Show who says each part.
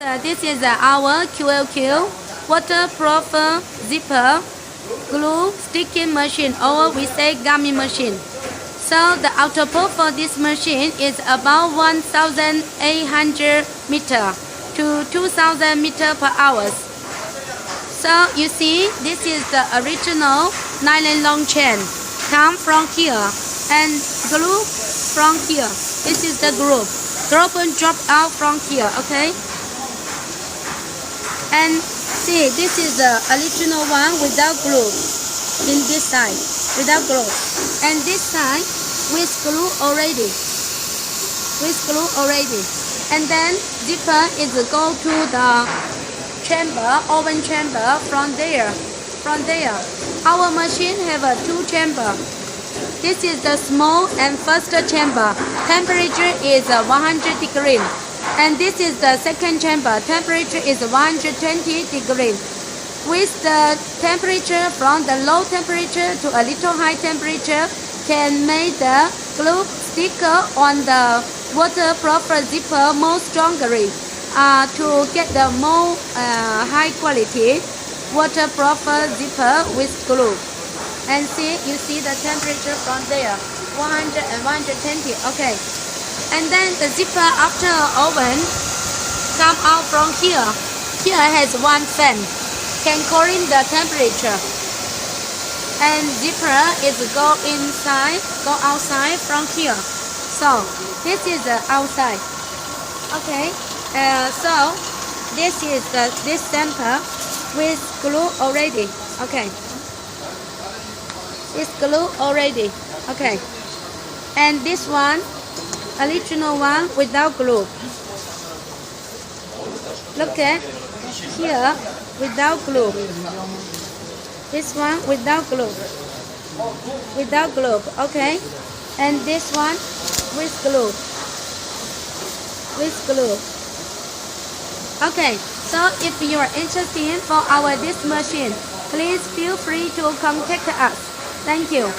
Speaker 1: This is our QLQ waterproof zipper glue sticking machine, or we say gummy machine. So the output for this machine is about 1,800 meter to 2,000 meter per hour. So you see, this is the original nylon long chain. Come from here and glue from here. This is the glue. Drop and drop out from here, okay? And see, this is the original one without glue. In this side, without glue. And this side with glue already. With glue already. And then zipper is go to the chamber, oven chamber from there. From there. Our machine have a 2 chamber. This is the small and first chamber. Temperature is 100 degrees. And this is the second chamber. Temperature is 120 degrees. With the temperature from the low temperature to a little high temperature can make the glue sticker on the waterproof zipper more strongly to get the more high quality waterproof zipper with glue. And see, you see the temperature from there, 100 and 120, okay. And then the zipper after oven come out from here. Here has one fan, can control the temperature. And zipper is go inside, go outside from here. So this is the outside. Okay. So this is this sample with glue already. Okay. It's glue already. Okay. And this one, original one without glue. Look at here without glue. This one without glue. Without glue. Okay. And this one with glue. With glue. Okay. So if you are interested for this machine, please feel free to contact us. Thank you.